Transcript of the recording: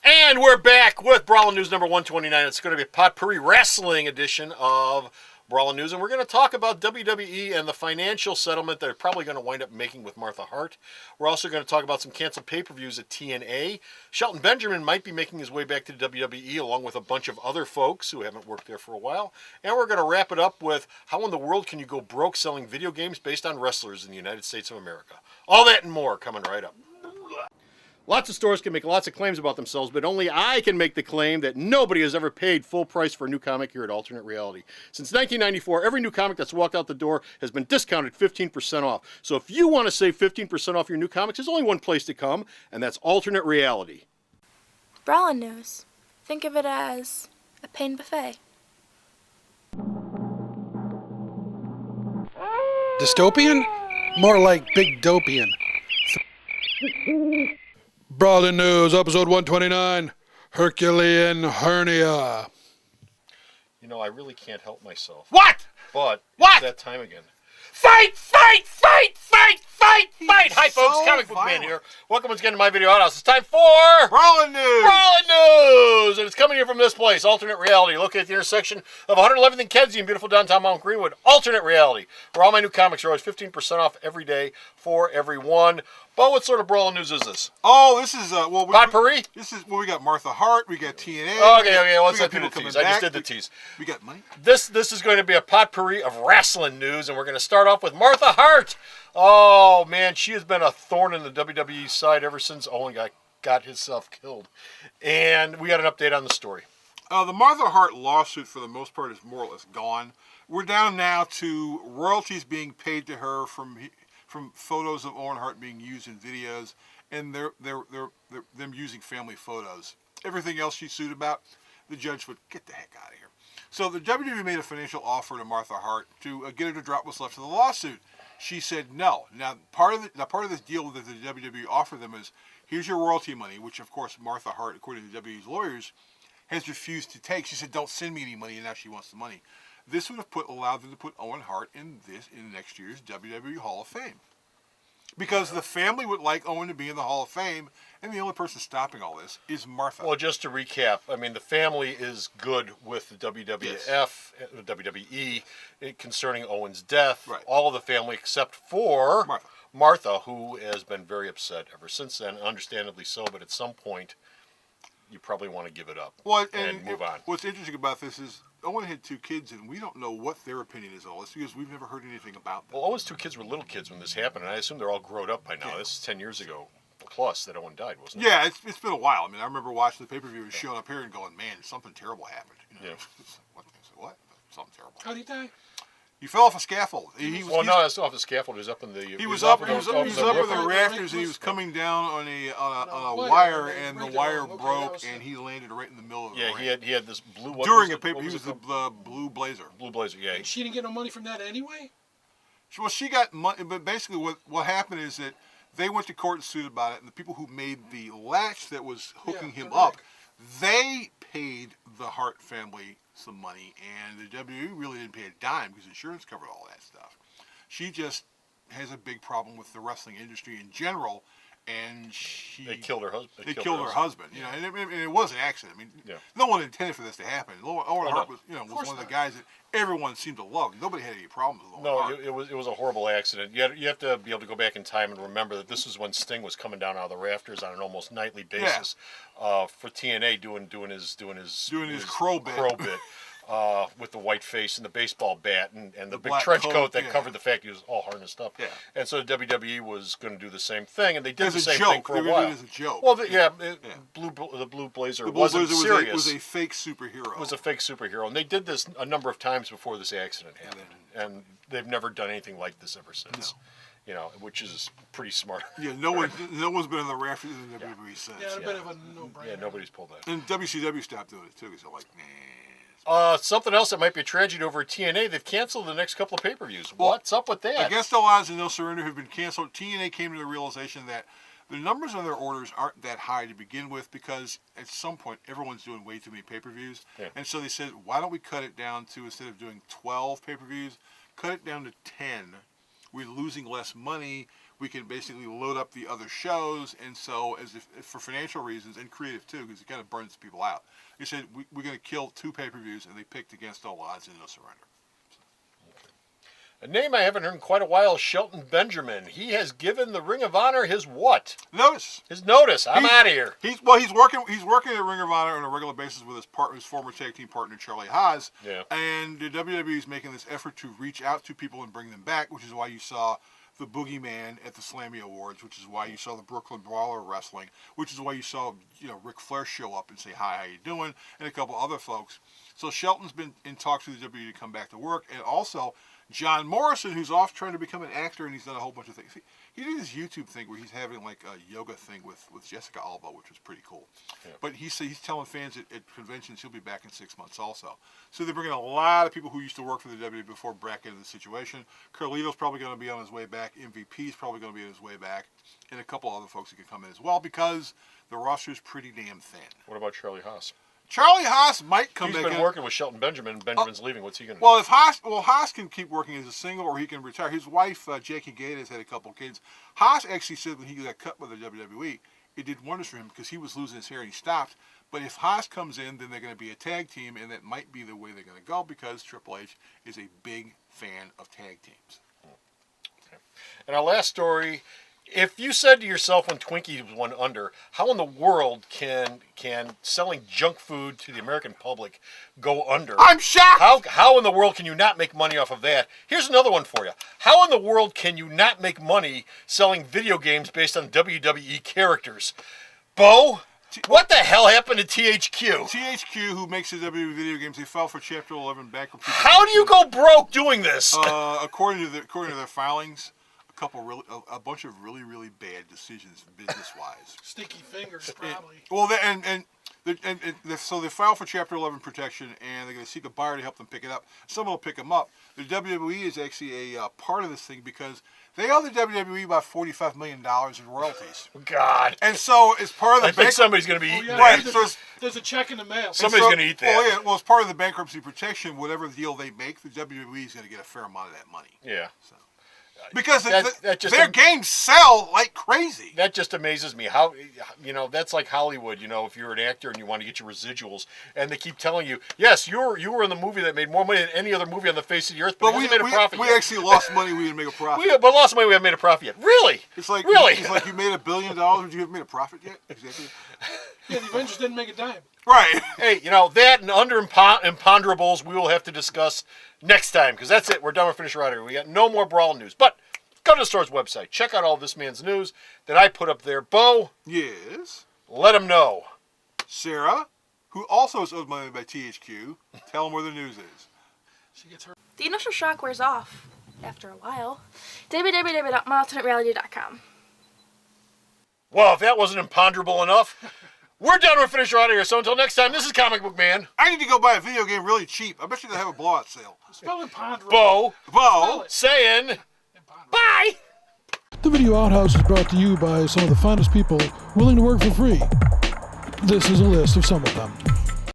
And we're back with Brawling News number 129. It's going to be a potpourri wrestling edition of Brawling News, and we're going to talk about WWE and the financial settlement they're probably going to wind up making with Martha Hart. We're also going to talk about some canceled pay-per-views at TNA. Shelton Benjamin might be making his way back to the WWE along with a bunch of other folks who haven't worked there for a while. And we're going to wrap it up with how in the world can you go broke selling video games based on wrestlers in the United States of America. All that and more coming right up. Lots of stores can make lots of claims about themselves, but only I can make the claim that nobody has ever paid full price for a new comic here at Alternate Reality. Since 1994, every new comic that's walked out the door has been discounted 15% off. So if you want to save 15% off your new comics, there's only one place to come, and that's Alternate Reality. Brawlin' News. Think of it as a pain buffet. Dystopian? More like Big Dopian. Brawling News, episode 129, Herculean Hernia. You know, I really can't help myself. What? But What? it's that time again. Fight, fight, fight, fight, fight, fight. Hi, folks. So Comic Book Man violent. here. Welcome once again to my video outhouse. It's time for Brawling News. Brawling News, and it's coming here from this place, Alternate Reality, located at the intersection of 111th and Kedzie in beautiful downtown Mount Greenwood. Alternate Reality, where all my new comics are always 15% off every day for everyone. But what sort of Brawling News is this? Oh, this is Potpourri? we got Martha Hart, we got TNA. Okay, let's we not got do the people tease. coming I just back. did the tease. We got money. This is going to be a potpourri of wrestling news, and we're going to start off with Martha Hart. Oh, man, she has been a thorn in the WWE side ever since Owen got himself killed. And we got an update on the story. The Martha Hart lawsuit, for the most part, is more or less gone. We're down now to royalties being paid to her from photos of Owen Hart being used in videos, and them using family photos. Everything else she sued about, the judge would get the heck out of here. So the WWE made a financial offer to Martha Hart to get her to drop what's left of the lawsuit. She said no. Now part of this deal that the WWE offered them is, here's your royalty money, which of course Martha Hart, according to WWE's lawyers, has refused to take. She said, don't send me any money, and now she wants the money. This would have allowed them to put Owen Hart in next year's WWE Hall of Fame. Because the family would like Owen to be in the Hall of Fame, and the only person stopping all this is Martha. Well, just to recap, I mean, the family is good with the WWF, WWE, concerning Owen's death. Right. All of the family except for Martha, who has been very upset ever since then, understandably so, but at some point, you probably want to give it up and move on. What's interesting about this is Owen had 2 kids, and we don't know what their opinion is on all this because we've never heard anything about them. Well, Owen's 2 kids were little kids when this happened, and I assume they're all grown up by now. Yeah. This is 10 years ago plus that Owen died, wasn't it? Yeah, it's been a while. I mean, I remember watching the pay-per-view and showing up here and going, man, something terrible happened. You know? Yeah. What? Something terrible. How'd he die? He fell off a scaffold. No, that's off the scaffold. He was up in the. He was up in the rafters, and he was coming down on a wire, and the wire broke, and he landed right in the middle of the ring. Yeah, he had this blue. During a paper, he was the Blue Blazer. Blue Blazer, yeah. And she didn't get no money from that anyway? Well, she got money, but basically what happened is that they went to court and sued about it, and the people who made the latch that was hooking him up, they paid the Hart family some money, and the WWE really didn't pay a dime because insurance covered all that stuff. She just has a big problem with the wrestling industry in general, and they killed her husband. They killed her husband. You know, and it was an accident. I mean, no one intended for this to happen. Owen Hart was one of the guys that everyone seemed to love. Nobody had any problems with Owen Hart. It was a horrible accident. You have to be able to go back in time and remember that this is when Sting was coming down out of the rafters on an almost nightly basis for TNA doing his crow bit. With the white face and the baseball bat and the big trench coat that covered the fact he was all harnessed up. Yeah. And so the WWE was going to do the same thing, and they did the same thing for a while. It was a joke. Well, the Blue Blazer wasn't serious. It was a fake superhero. It was a fake superhero, and they did this a number of times before this accident happened, and they've never done anything like this ever since. No. You know, which is pretty smart. Yeah, no one's been in the rafters in the WWE since. Yeah, a bit of a no-brainer. Yeah, nobody's pulled that. And WCW stopped doing it too, because they're like, nah. Something else that might be a tragedy over at TNA, they've canceled the next couple of pay-per-views. Well, what's up with that? Against All Odds and No Surrender have been canceled. TNA came to the realization that the numbers on their orders aren't that high to begin with because at some point everyone's doing way too many pay-per-views. Yeah. And so they said, why don't we cut it down to, instead of doing 12 pay-per-views, cut it down to 10. We're losing less money. We can basically load up the other shows, and so as if for financial reasons and creative too, because it kind of burns people out. They said we're going to kill 2 pay-per-views, and they picked against all odds and no surrender. A name I haven't heard in quite a while, Shelton Benjamin. He has given the Ring of Honor his what? Notice. His notice. I'm out of here. He's working at Ring of Honor on a regular basis with his former tag team partner Charlie Haas. Yeah. And the WWE is making this effort to reach out to people and bring them back, which is why you saw the Boogeyman at the Slammy Awards, which is why you saw the Brooklyn Brawler wrestling, which is why you saw Ric Flair show up and say hi, how you doing, and a couple other folks. So Shelton's been in talks with the WWE to come back to work, and also John Morrison, who's off trying to become an actor, and he's done a whole bunch of things. He did this YouTube thing where he's having like a yoga thing with Jessica Alba, which was pretty cool. Yeah. But he's telling fans at conventions he'll be back in 6 months also. So they're bringing a lot of people who used to work for the WWE before back into the situation. Carlito's probably going to be on his way back. MVP's probably going to be on his way back. And a couple other folks that can come in as well because the roster is pretty damn thin. What about Charlie Haas? Charlie Haas might come back. He's been working with Shelton Benjamin. Benjamin's leaving. What's he going to do? Well, Haas can keep working as a single, or he can retire. His wife, Jackie Gate, has had a couple kids. Haas actually said when he got cut by the WWE, it did wonders for him because he was losing his hair and he stopped. But if Haas comes in, then they're going to be a tag team, and that might be the way they're going to go because Triple H is a big fan of tag teams. Okay. And our last story. If you said to yourself when Twinkies went under, how in the world can selling junk food to the American public go under? I'm shocked! How in the world can you not make money off of that? Here's another one for you. How in the world can you not make money selling video games based on WWE characters? Bo, what the hell happened to THQ? THQ, who makes the WWE video games, they filed for Chapter 11 bankruptcy. How do you go broke doing this? According to their filings, a bunch of really bad decisions business wise. Sticky fingers, probably. So they file for Chapter 11 protection, and they're going to seek a buyer to help them pick it up. Someone will pick them up. The WWE is actually a part of this thing because they owe the WWE about $45 million in royalties. God. And so as part of the I think somebody's going to be eating right. that. There's a check in the mail. Somebody's going to eat that. Well, as part of the bankruptcy protection, whatever deal they make, the WWE is going to get a fair amount of that money. Yeah. So. Because their games sell like crazy. That just amazes me. How, that's like Hollywood. If you're an actor and you want to get your residuals, and they keep telling you, yes, you were in the movie that made more money than any other movie on the face of the earth, but we made a profit. We actually lost money. We didn't make a profit. But lost money. We haven't made a profit yet. Really? It's like really. It's like you made $1 billion. But you haven't made a profit yet. Exactly. Yeah, the Avengers didn't make a dime. Right. Hey, that and under imponderables we will have to discuss next time because that's it. We're done with Finish Right Here. We got no more Brawling news, but. Go to the store's website. Check out all this man's news that I put up there. Bo. Yes. Let him know. Sarah, who also is owed money by THQ, tell him where the news is. She gets her. The initial shock wears off after a while. www.myalternatereality.com. Well, if that wasn't imponderable enough, we're done with Finish Right Here. So until next time, this is Comic Book Man. I need to go buy a video game really cheap. I bet you they have a blowout sale. Spell imponderable. Bo saying... Bye! The Video Outhouse is brought to you by some of the finest people willing to work for free. This is a list of some of them.